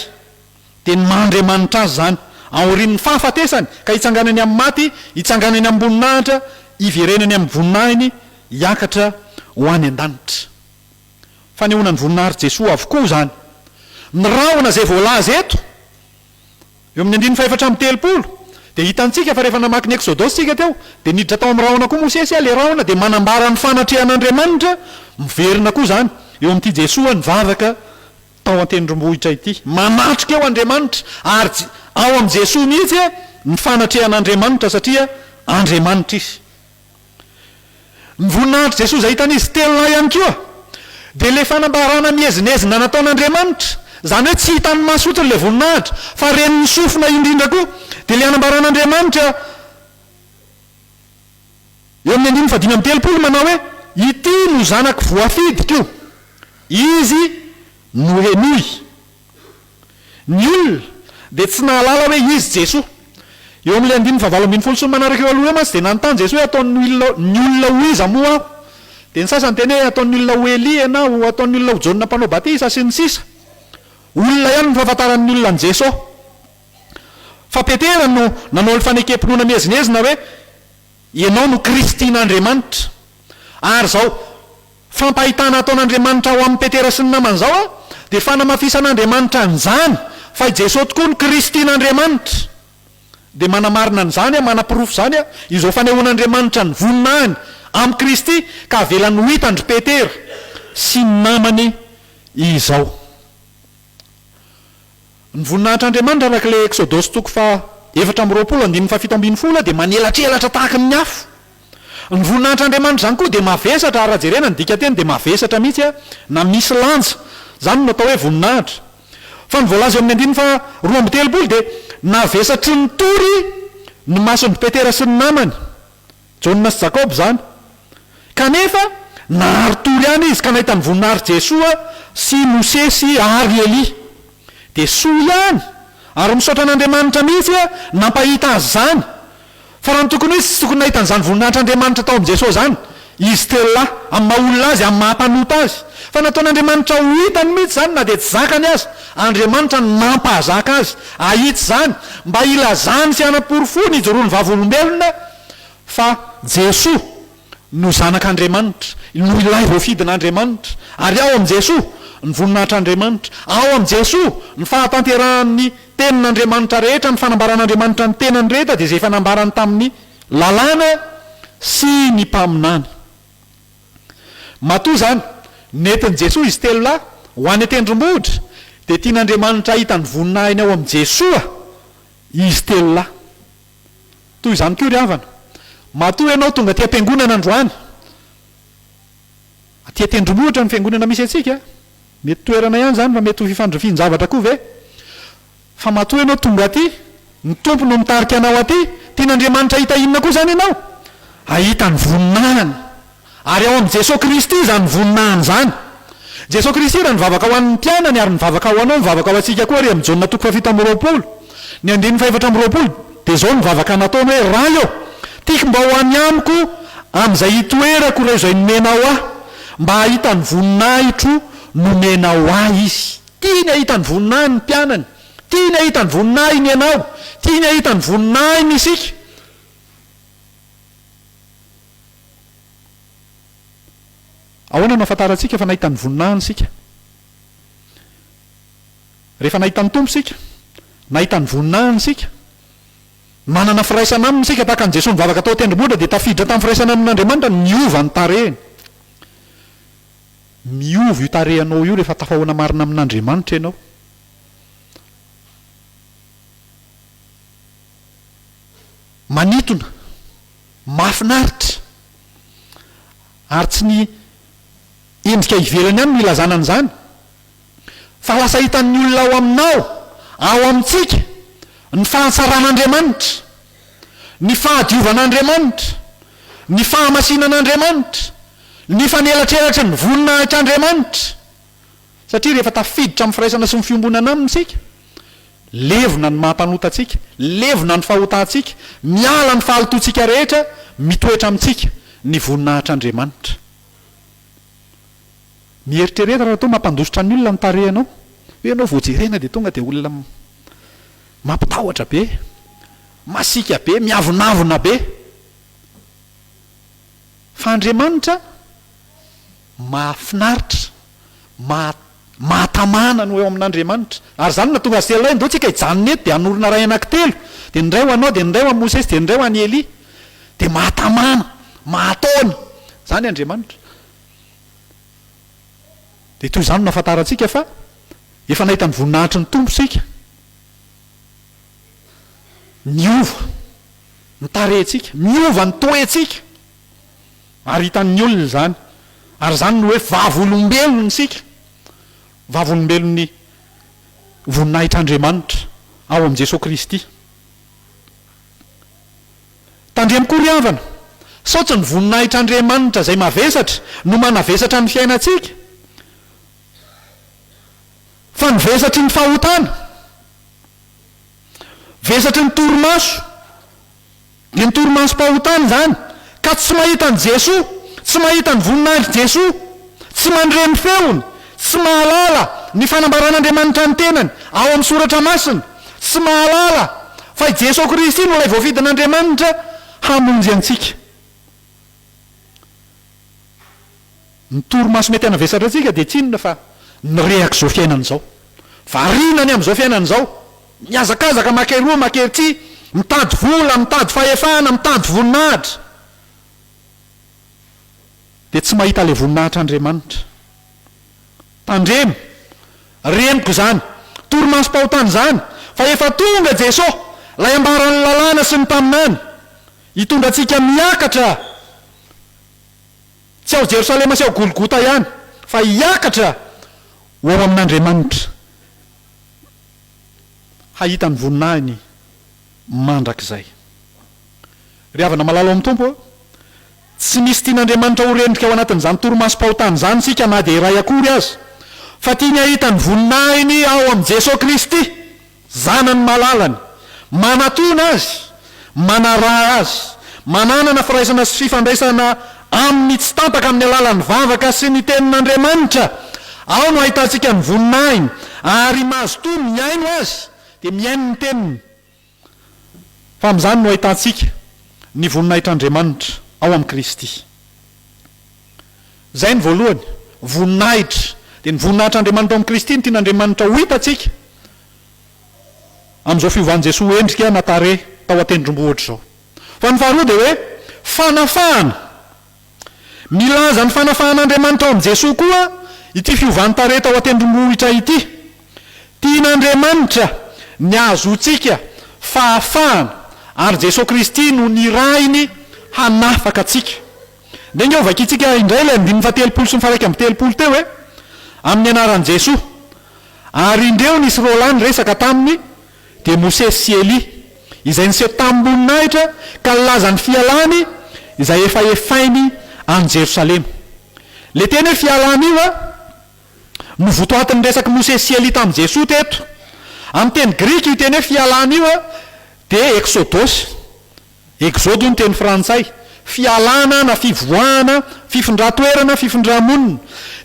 dia ny Mahandriamanitra azy zany aorian'ny fahafatesany ka hitsanganany amin'ny maty, hitsanganany amin'ny voninahitra, iverenany amin'ny voninahiny hiakatra ho any an-danitra. Fanehoanany voninahitra Jesosy avokoa zany. Ny rahona zay voalaza eto eo amin'ny 4:30 dia hitantsika fa rehefa namaky ny Exodosy tsika teo dia niditra tao amin'ny rahona koa Mose sy le rahona dia manambara ny fanatrehan'Andriamanitra miverina koa zany eo amin'ity Jesosy nivavaka tao an-tendrombohitra ity, manatrika eo Andriamanitra ary ao amin'ny Jesosy mihitsy ny fanatrehan'Andriamanitra satria Andriamanitra izy. Ny voninahitra Jesosy zay hitan'izy telo ihany koa dia le fanambarana miezinezina nataon'Andriamanitra zany hoe tsy hitan'ny masotra le voninahitra fa ren'ny sofina indrindra koa dia le anambaran'Andriamanitra eo amin'ny 5:30 manao hoe ity no zanako voafidiko izy no henoy. Ny olona dia tsy nahalala hoe izy Jesosy. Eo amin'ny 5:20 sy manaraka eo aloha mantsy dia nanontany Jesosy hoe ataon'ny olona ho iza moa aho, dia ny sasany teny hoe ataon'ny olona ho Elia ianao, ataon'ny olona ho Jaona mpanao batisa sy ny sisa. Olona ihany ny fahafantaran'ny olona ny Jesosy. Fa Petera no nanao ny fanekem-pinoana miezinezina hoe ianao no Kristin'Andriamanitra. Ary zao fampahitana ataon'Andriamanitra ao amin'ny Petera sy ny namany zao dia fanamafisan'Andriamanitra an'izany fa i Jesosy tokoa ny Kristin'Andriamanitra. Dia manamarina an'izany manapirofo zany izao fanehoan'Andriamanitra ny voninahiny amin'ny Kristy ka avelan'ny ho hitandry Petera sy ny namany izao. Ny voninahitr'Andriamanitra araka le Exodosy 4:20 dia manelatrelatra tahaka ny afo. Ny voninahitr'Andriamanitra zany koa dia mavesatra raha jerena ny dika teny dia mavesatra mihitsy na misy lanja zany no atao hoe voninahitra. Fa ny voalaza eo amin'ny 2:30 dia navesatry ny tory ny mason'ny Petera sy ny namany Jaona sy Jakob zany, kanefa nahary tory ihany izy ka nahita ny voninahitra Jesosy sy Mose sy ary Elia dia soa ihany ary misaotra an'Andriamanitra mihitsy nampahita azy zany. Fa raha ny tokony izy tsy tokony nahita an'izany voninahitr'Andriamanitra tao amin'ny Jesosy zany izy telo amin'ny maha-olona azy, amin'ny maha-mpanota azy, fa nataon'Andriamanitra ho hitany mihitsy zany na dia tsy zakany azy, Andriamanitra nampahazaka azy ahitsy zany mba ilazany sy hanaporofony ijoroany vavolombelona fa Jesosy no zanak'Andriamanitra, no ilay voafidin'Andriamanitra. Ary ao amin'ny Jesosy ny voninahitr'Andriamanitra, ao amin'ny Jesosy ny fahatanteran'ny tenin'Andriamanitra rehetra, ny fanambaran'Andriamanitra ny tenany rehetra dia izay fanambarany tamin'ny lalàna sy ny mpaminany. Matoa zany nentin'i Jesosy izy telo lahy ho any an-tendrombohitra dia tian'Andriamanitra hitany voninahiny ao amin'ny Jesosy izy telo lahy. Toy izany koa ry havana, matoa ianao tonga aty am-piangonana androany, aty an-tendrombohitra ny fiangonana misy antsika, mety toerana ihany zany fa mety ho fifandrofiany zavatra koa ve? Fa matoa ianao tonga aty, ny tompo no mitarika anao aty, tian'Andriamanitra hita inona koa zany ianao? Ahita ny voninahiny ary ao amin'i Jesosy Kristy zany voninahiny zany. Jesosy Kristy raha nivavaka ho an'ny mpianany ary nivavaka ho anao nivavaka ho antsika koa ry amin'ny Jaonina 7:20 ny 4:20 dia zao nivavaka nataony hoe raha eo tiako mba ho any amiko amin'izay hitoerako reo izay nomenao aho mba hahita ny voninahitro nomenao ahy izy. Tia ny hahita ny voninahiny ny mpianany, tia ny hahita ny voninahiny ianao, tia ny hahita ny voninahiny isika. Ahoana no ahafantarantsika fa nahita ny voninahiny sika? Rehefa nahita ny tompo sika, nahita ny voninahiny sika, manana firaisana aminy sika tahaka ny Jesosy nivavaka tao tendrombohitra dia tafiditra tamin'ny firaisana amin'Andriamanitra miova ny tarehiny. Miova io tarehanao io rehefa tafahoana marina amin'Andriamanitra ianao. Manitona, mahafinaritra, ary tsy ny endrika ivelany ihany no ilazana an'izany, fa lasa hitan'ny olona ao aminao, ao amintsika, ny fahatsaran'Andriamanitra, ny fahadiovan'Andriamanitra, ny fahamasinan'Andriamanitra, ny fanelatrelatra ny voninahitr'Andriamanitra. Satria rehefa tafiditra amin'ny firaisana sy ny fiombonana aminy sika, levona ny mahampanota-tsika, levona ny fahotantsika, miala ny fahalototsika rehetra, mitoetra amintsika ny voninahitr'Andriamanitra. Mieritrereta raha tao mampandositra ny olona ny tarehanao, hoe ianao voajerena dia tonga dia olona mampitahotra be, masika be, miavonavona be. Fa Andriamanitra mahafinaritra, mahatamana no eo amin'Andriamanitra. Ary zany natonga azy telo ray ndao tsika hijanona eto dia hanorina ray anankitelo, dia ny ray ho anao, dia ny ray ho an'i Mosesy, dia ny ray ho an'i Elia, dia mahatamana, mahataona. Zany Andriamanitra. Dia toy izany no ahafantarantsika fa efa nahita ny voninahitry ny tompo sika, miova ny tarehintsika, miova ny toetsika, ary hitan'ny olona zany. Ary zany no hoe vavolombelony sika, vavolombelon'ny voninahitr'Andriamanitra ao amin'i Jesosy Kristy. Tandremo koa ry havana, sao tsy ny voninahitr'Andriamanitra izay mavesatra no manavesatra ny fiainantsika, fa ny vesatry ny fahotana, vesatry ny torimaso, dia ny torimasom-pahotana zany, ka tsy mahita ny Jesosy, tsy mahita ny voninahitry Jesosy, tsy mandreny feony, tsy mahalala ny fanambaran'Andriamanitra ny tenany ao amin'ny soratra masina, tsy mahalala fa i Jesosy Kristy no ilay voafidin'Andriamanitra hamonjy antsika. Ny torimaso mety hanavesatra antsika dia tsinona fa nyrehaka izao fiainana izao, varinany amin'izao fiainana izao, miazakazaka makeroa makeritsy, mitady vola, mitady fahefana, mitady voninahitra, dia tsy mahita ilay voninahitr'Andriamanitra. Tandremo, reniko zany, torimasom-pahotana zany, fa efa tonga Jesosy, lay ambaran'ny lalàna sy ny taminany, hitondra antsika miakatra, tsy ao Jerosalema sy ao Golgota ihany, fa hiakatra ho ao amin'Andriamanitra, hahita ny voninahiny mandrakizay. Ry havana malalo amin'ny tompo, tsy misy tian'Andriamanitra ho rendrika ao anatin'izany torimasom-pahotana zany sika na dia iray akory azy, fa tiany hahita ny voninahiny ao amin'i Jesosy Kristy, zanany malalany, manatona azy, manaraha azy, mananana firaisana sy fifandraisana amin'ny tsy tampaka amin'ny alalan'ny vavaka sy ny tenin'Andriamanitra. Ao no ahitantsika ny voninahiny, ary mahazo toa miaino azy, dia miaino ny teniny. Fa amin'izany no ahitantsika ny voninahitr'Andriamanitra ao amin'ny Kristy. Zay ny voalohany, voninahitra, dia ny voninahitr'Andriamanitra ao amin'ny Kristy ny tian'Andriamanitra ho hitantsika amin'izao fiovan'i Jesosy endrika natare tao an-tendrombohitra zao. Fa ny faharoa dia hoe fanafahana, milaza ny fanafahan'Andriamanitra ao amin'i Jesosy koa ity fiovan'ny tare tao an-tendrombohitra ity. Tian'Andriamanitra ny ahazoantsika fahafahana, ary Jesosy Kristy no nirahiny hanafaka atsika. Dia inge ovakitsika indray ilay 9:30 sy 1:30 teo hoe amin'ny anaran'i Jesosy, ary indreo nisy Rolany resaka taminy, dia Mosesy sy Elia izay niseho tamin'ny voninahitra ka nilaza ny fialany izay efa efainy any Jerosalema. Le teny hoe fialana io a no votoatin'ny resaky mosesialy tamin'ny Jesoa teto. Amin'ny teny grika io teny hoe fialana io a dia exode ny teny frantsay, fialana na fivoahana, fifindra-toerana, fifindra-monina.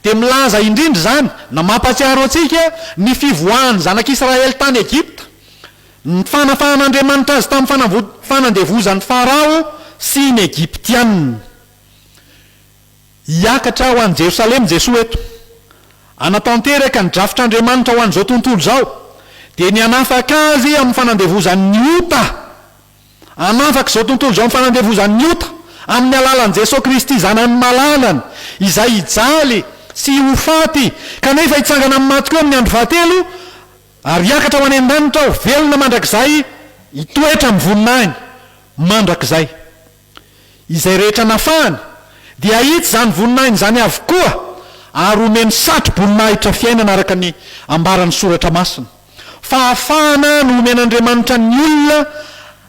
Dia milaza indrindra zany na mampatsiaro antsika ny fivoahany zanak'Israely tany Egypta, ny fanafahan'Andriamanitra azy tamin'ny fanandevozan'ny Farao sy ny Egyptianina. Hiakatra ho an'ny Jerosalema Jesoa eto, anatanteraka ny drafitr'Andriamanitra ho an'izao tontolo zao, dia ny anafaka azy amin'ny fanandevozan'ny ota, anafaka izao tontolo zao amin'ny fanandevozan'ny ota amin'ny alalan'i Jesosy Kristy zanany malalany, izay hijaly sy hofaty kanefa hitsangana amin'ny maty koa amin'ny andro fahatelo, ary hiakatra ho any an-danitra aho velona mandrakizay, hitoetra amin'ny voninahiny mandrakizay. Izay rehetra nafahany dia hitsy zany voninahiny zany avokoa, ary omeny satro-boninahitra fiainana araka ny ambaran'ny soratra masina. Fahafahana no omen'Andriamanitra ny olona,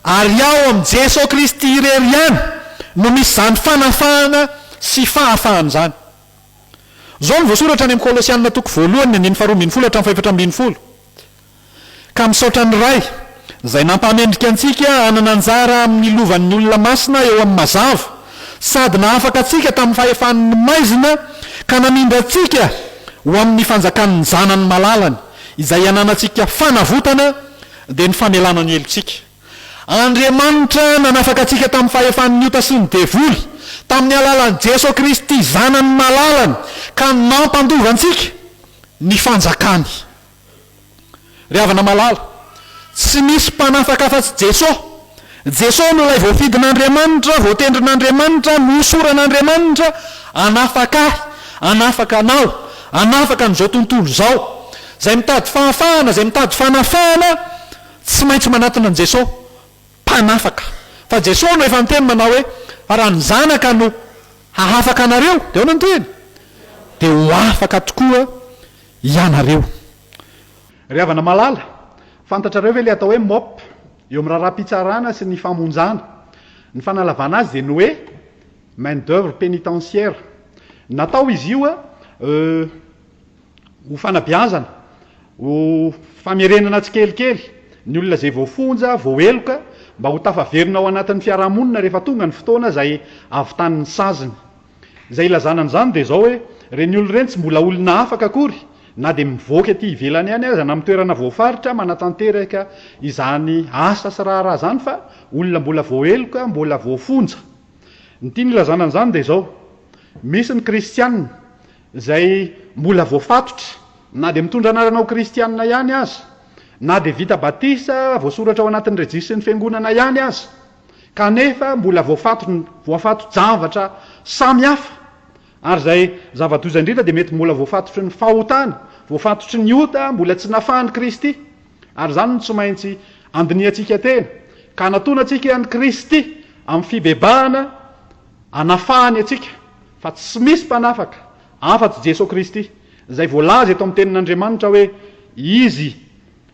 ary ao amin'ny Jesosy Kristy irery ihany no misy zany fanafahana sy fahafahana zany. Zao no voasoratra any amin'ny Kolosianina toko voalohany ny 2:12 hatramin'ny 4:10. Ka misaotra ny ray izay nampamendrika antsika anana anjara amin'ny lovan'ny olona masina eo amin'ny mazava, sady nahafaka atsika tamin'ny fahefan'ny maizina ka namindra atsika ho amin'ny fanjakan'ny zanany malalany, izay ananantsika fanavotana dia ny famelana ny helotsika. Andriamanitra nanafaka atsika tamin'ny fahefan'ny ota sy ny devoly tamin'ny alalan'i Jesosy Kristy zanany malalany, ka nampandova antsika ny fanjakany. Ry havana malala, tsy misy mpanafaka afa-tsy Jesosy. Jesosy no ilay voafidin'Andriamanitra, voatendrin'Andriamanitra, nosoran'Andriamanitra, anafaka ahy, anafaka anao, anafaka an'izao tontolo zao. Zay mitady fahafahana, zay mitady fanafahana, tsy maintsy manatona an' Jesosy mpanafaka. Fa Jesosy no efa miteny manao hoe fa raha ny zanaka no hahafaka anareo, dia hoana ny teny, dia ho afaka tokoa ianareo. Ry havana malala, fantatrareo ve le atao hoe MOP eo amin'ny raharaham-pitsarana sy ny famonjana? Ny fanalavana azy dia ny hoe main d'œuvre pénitentiaire. Natao izy io ho fanabeazana, ho famerenana tsikelikely ny olona zay voafonja, voaheloka, mba ho tafaverina ao anatin'ny fiarahamonina rehefa tonga ny fotoana zay avitan'ny saziny. Zay ilazana an'izany dia zao hoe reny olona ireny tsy mbola olona afaka akory, na dia mivoaka aty ivelany ihany aza na amin'ny toerana voafaritra manatanteraka izany asa sy raharaha zany, fa olona mbola voaheloka, mbola voafonja. Ny tiany ilazana an'izany dia zao, misy ny kristianina zay mbola voafatotra, na dia mitondra anaranao kristianina ihany aza, na dia vita batisa voasoratra ao anatin'ny rejistra ny fiangonana ihany aza, kanefa mbola voafato javatra samy hafa. Ary zay zava-doza indrindra dia mety mbola voafatotry ny fahotana, voafatotry ny ota, mbola tsy nafahany Kristy. Ary zany no tsy maintsy andiniantsika tena, ka natona atsika ihany Kristy amin'ny fibebahana anafahany atsika, fa tsy misy mpanafaka afa-tsy Jesosy Kristy. Zay voalaza eto amin'ny tenin'Andriamanitra hoe izy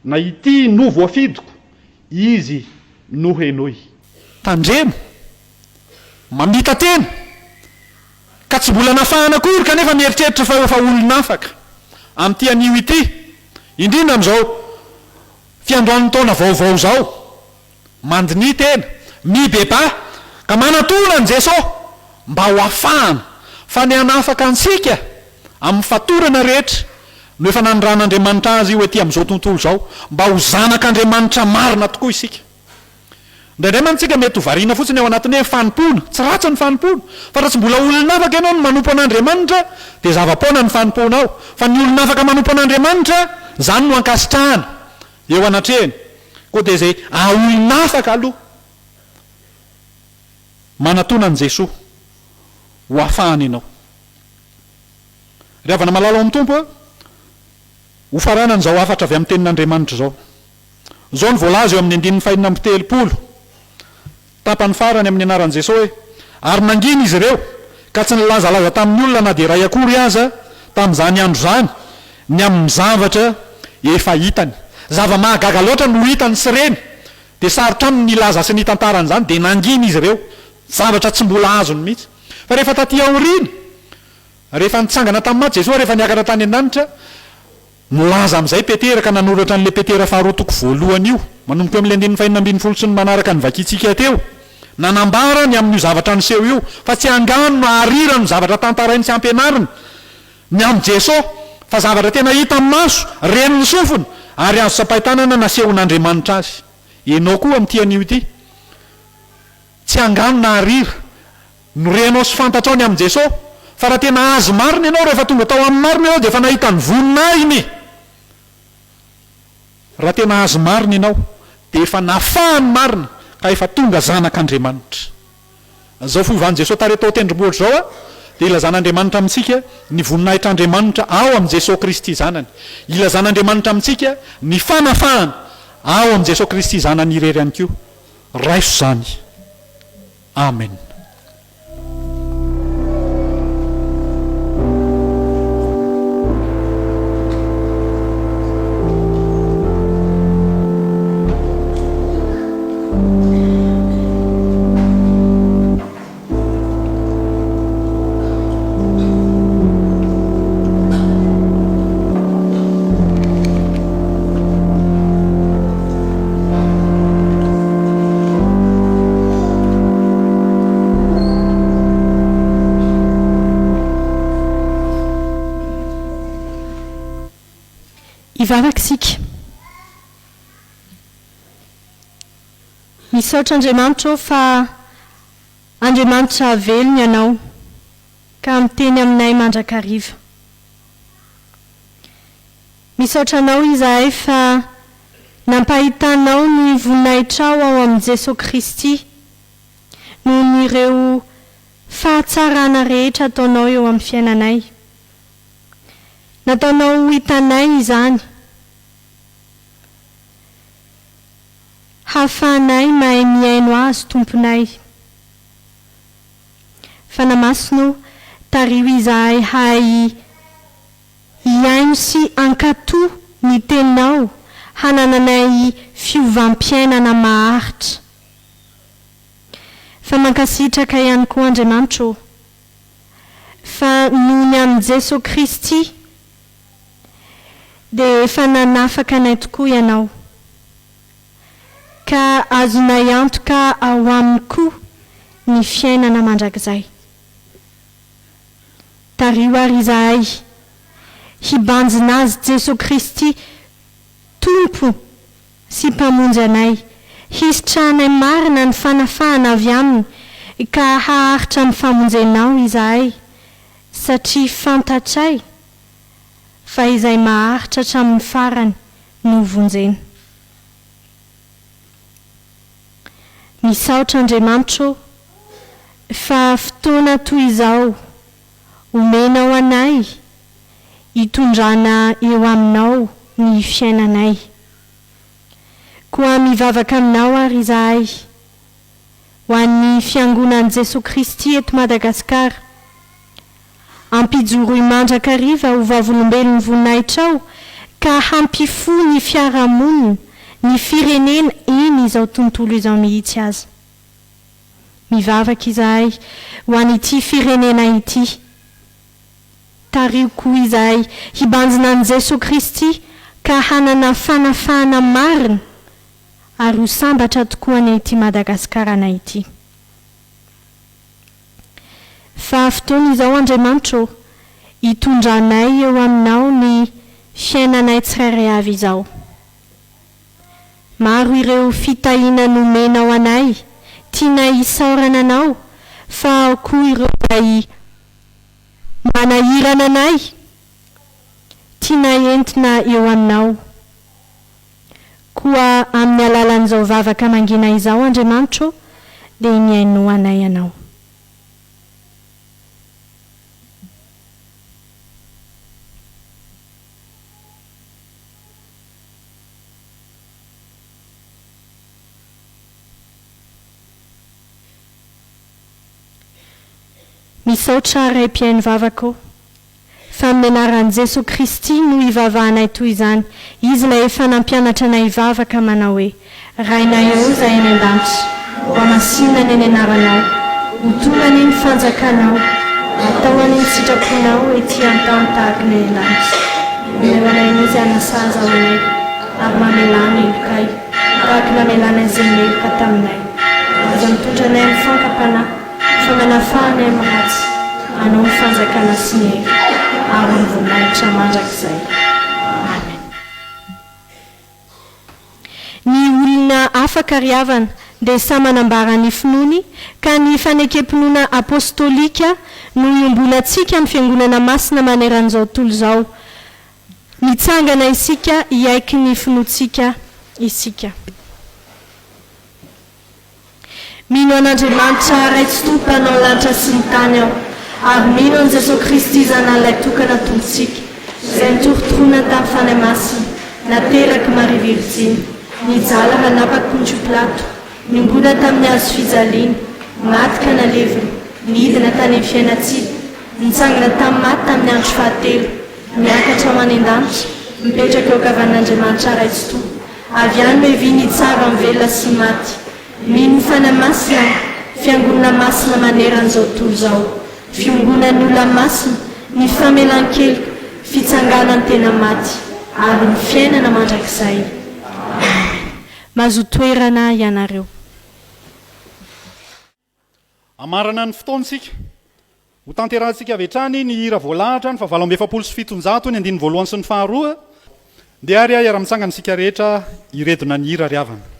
na ity no voafidiko, izy no henoy. Tandremo mamita tena ka tsy mbola nafahana akory kanefa mieritreritra fa olona afaka amin'ity anio ity, indrindra amin'izao fiandroan'ny taona vaovao zao, mandiny tena mibeba ka manatona an' Jesosy mba ho afahana fa ny anafaka antsika amin'ny fatorana rehetra no efa nanondran'Andriamanitra azy hoe ty amin'izao tontolo zao, mba ho zanak'Andriamanitra marina tokoa isika. Indraindray mantsika mety ho variana fotsiny ao anatin'ny hoe fanimpona, tsy ratsy ny fanimpona, fa raha tsy mbola olona afaka ianao no manompo an'Andriamanitra dia zava-poana ny fanimponao, fa ny olona afaka manompo an'Andriamanitra zany no ankasitrahana eo anatreny, koa dia zay olona afaka aloha manatona an' Jesosy ho afahany ianao. Ry havana malala ao amin'ny tompo a, ho farana n'izao afatra avy amin'ny tenin'Andriamanitra zao. Zao ny voalaza eo amin'ny 9:30 tapany farany amin'ny anaran'i Jesosy hoe ary nanginy izy ireo ka tsy nilazalaza tamin'ny olona na dia ray akory aza tamin'izany andro zany ny amin'ny zavatra efa hitany. Zava-mahagaga loatra no hitany sy reny, dia sarotra aminy nilaza sy ny tantaran'izany, dia nanginy izy ireo zavatra tsy mbola azony mihitsy. fa rehefa taty aorina rehefa nitsangana tamin'ny maty Jesosy rehefa niakatra tany an-danitra milaza amin'izay Petera ka nanoratra an'le Petera faharotoko voalohany io manomboka amin'le 19 sy ny manaraka ny vakitsika teo nanambarany amin'io zavatra niseho io fa tsy angano no aharira no zavatra tantarainy sy ampianariny ny amin'ny Jesosy fa zavatra tena hita amin'ny maso reny ny sofina ary azo sapaitanana nasehon'Andriamanitra azy enao koa amin'ity anio ity tsy angano na aharira no renao sy fantatrao ny amin'ny Jesosy fa raha tena azy marina ianao rehefa tonga tao amin'ny marina ianao dia efa nahita ny voninahiny raha tena azy marina ianao dia efa nafahany marina ka efa tonga zanak'Andriamanitra zao fivany Jesosy tare tao tendrombohitra zao dia ilazan'Andriamanitra amintsika ny voninahitr'Andriamanitra ao amin'ny Jesosy Kristy zanany ilazan'Andriamanitra amintsika ny fanafahana ao amin'ny Jesosy Kristy zanany irery ihany koa raiso zany amen. Ivavakisika misaotra Andriamanitra fa Andriamanitra velony ianao ka miteny aminay mandrakariva misaotra anao izahay fa nampahitanao ny voninahitrao ao amin'ny Jesosy Kristy noho n'ireo fahatsarana rehetra ataonao eo amin'ny fiainanay nataonao hitanay izany hafanay mahay miaino azy tomponay fa namasino tario izahay hay hiaino sy ankatoa ny teninao hanananay fiovam-piainana maharitra fa mankasitraka ihany koa Andriamanitra fa noho ny amin'ny Jesosy Kristy dia efa nanafaka anay tokoa ianao ka azonay antoka ao aminy koa ny fiainana mandrakizay tario ary izahay hibanjina azy Jesosy Kristy tompo sy mpamonjy anay hisitrahanay marina ny fanafahana avy aminy ka haharitra ny famonjenao izahay satria fantatray fa izay maharitra hatramin'ny farany no vonjena misaotra Andriamanitra fa fotoana toy izao omenao anay hitondrana eo aminao ny fiainanay koa mivavaka aminao ary izahay ho an'ny fiangonan'i Jesosy Kristy eto Madagasikara ampijoro mandrakariva ho vavolombelon'ny voninahitrao ka hampifo ny fiarahamonina ny firenena eny izao tontolo izao mihitsy azy mivavaka izahay ho an'ity firenena ity tario koa izahay hibanjina an'i Jesosy Kristy ka hanana fanafahana marina ary ho sambatra tokoa an'ity Madagasikara na ity fa fotoana izao Andriamanitra hitondranay eo aminao ny fiainanay tsirairay avy izao maro ireo fitahiana nomenao anay tiana hisaorana anao fa koa ireo izay manahirana anay tiana entina eo aminao koa amin'ny alalan'izao vavaka mangina izao Andriamanitra dia miaino anay ianao misaotra ray-piaino vavako fa amin'ny anaran'i Jesosy Kristy no hivavahanay toy izany izy ilay efa nampianatra anay hivavaka manao hoe rainay eo izay any an-danitra mba masinana eny anaranao hotonany ny fanjakanao atao any ny sitraponao ety an-tany tahaka ilay lanitra mileoana izy anasaza hoanay ary mamelana elokay tahaka namelana izay meloka taminay aza mitondra anay amin'ny fankapanahy fa manafahanay amin'ny ratsy anao ny fanjakana sy ny hery ary ny voninahitra mandrakizay. Amen. Ny olona afaka riavana dia samy manambara ny finoany ka ny fanekempinoana apostolika no iombolantsika amin'ny fiangonana masina maneran'izao tontolo izao. Mitsangana isika hiaiky ny finoantsika isika. Mino an'Andriamanitra ray tsy tompo mpanao lanitra sy ny tany aho, ary mino an' Jesosy Kristy zanan'ilay tokana tompontsika izay nitorotorona tamin'ny fanahy masina nateraky Maria Virginy, nijala hanapaky Pilato, nimbona tamin'ny hazo fijaliana, maty ka nalevina, nidina tany amin'ny fiainantsika, nitsangana tamin'ny maty tamin'ny andro fahatelo, miakatra manendanitra, mipetraka eo kavan'Andriamanitra ray tsy tompo, avy any mevy ny tsara amin'ny velona sy ny maty. Mino fanahy masina, fiangonana masina maneran'izao tontolo izao, fiangonan'ny olona masina, ny famelan-keloka, fitsanganany tena maty, ary ny fiainana mandrakizay. Mahazo toerana ianareo. Amarana ny fotoantsika ho tanterantsika avy hatrany ny hira voalahatra ny 770 ny 1 sy ny 2 dia ary iara-mitsangana isika rehetra iredona ny hira riavana.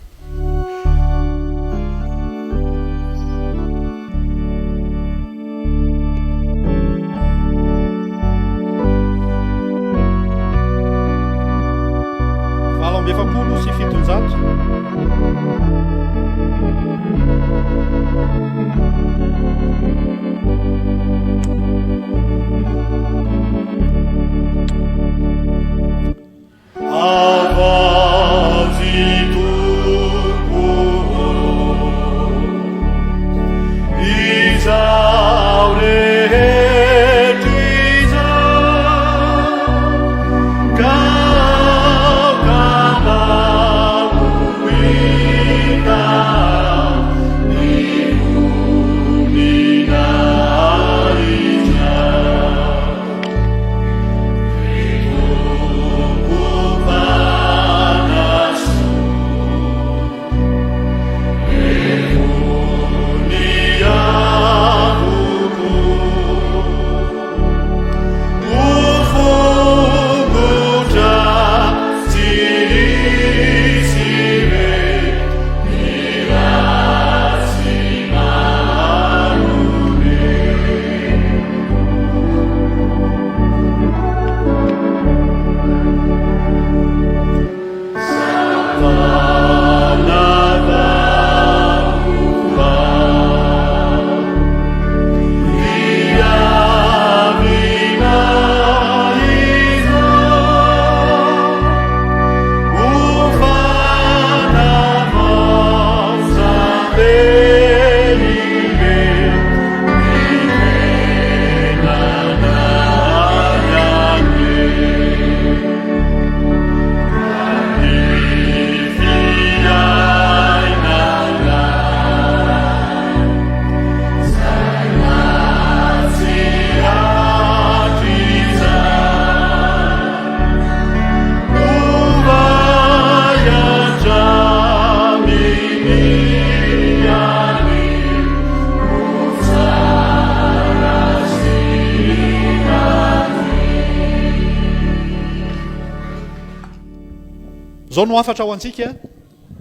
Zao no afatra ho antsika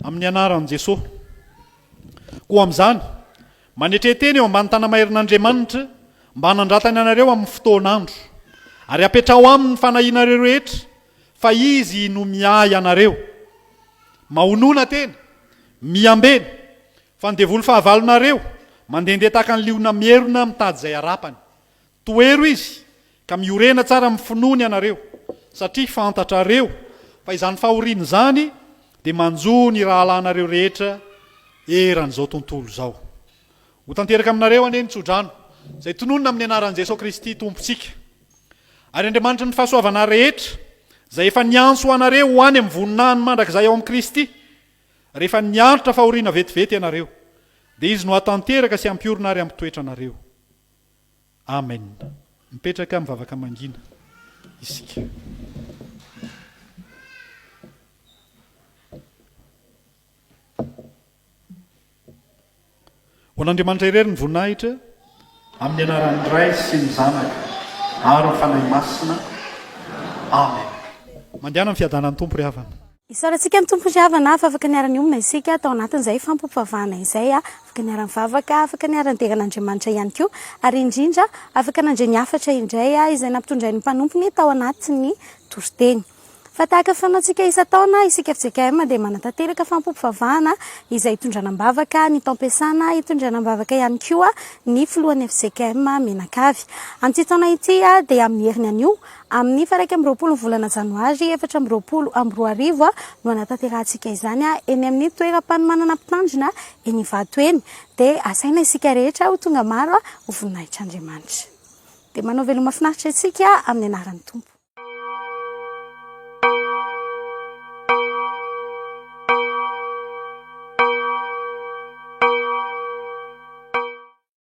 amin'ny anaran'i Jesosy. Koa amin'izany, manetreteny eo ambany tanamaherin'Andriamanitra mba hanandratany anareo amin'ny fotoan'andro, ary apetrao aminy fanahinareo rehetra fa izy no miahy anareo. Mahonona tena, miambena, fa ny devoly fahavalonareo mandehandeha tahaka ny liona mierona mitady izay arapany. Toero izy ka miorena tsara amin'ny finoany anareo, satria fantatrareo fa izany fahoriana izany dia manjo ny rahalanareo rehetra eran'izao tontolo izao. Ho tanteraka aminareo anie ny tsodrano izay tononona amin'ny anaran'i Jesosy Kristy tompontsika. Ary Andriamanitra ny fahasoavana rehetra izay efa niantso anareo ho any amin'ny voninahiny mandrakizay ao amin'ny Kristy, rehefa nianitra fahoriana vetivety ianareo, dia izy no hatanteraka sy ampiorina ary ampitoetra anareo. Amen. Mipetraka mivavaka mangina isika. Ho an'Andriamanitra irery ny voninahitra amin'ny anaran'ny Ray sy ny Zanaka ary ny fanahy masina. Amen. Mandehana ny fiadanan'ny tompo ry havana. Isaorantsika amin'ny tompo ry havana fa afaka niarany omina isika tao anatin'izay fampompivavahana izay afaka niarany vavaka, afaka niarany tegan'Andriamanitra ihany koa, ary indrindra afaka nandre ny afatra indray izay nampitondray ny mpanompony tao anatin'ny toriteny. Fa tahaka fanaontsika isan-taona isika FJKM dia manatanteraka fampompivavahana izay hitondranam-bavaka ny taom-piasana, hitondranam-bavaka ihany koa ny filohan'ny FJKM menakavy. Amin'ity taona ity dia amin'ny heriny anio amin'ny 1 volana Janoary 2024 no anatanterantsika izany eny amin'ny toeram-panomanana mpitandrina eny Vato eny, dia asaina isika rehetra ho tonga maro ho voninahitr'Andriamanitra. Dia manao veloma mahafinaritra isika amin'ny anaran'ny tompo.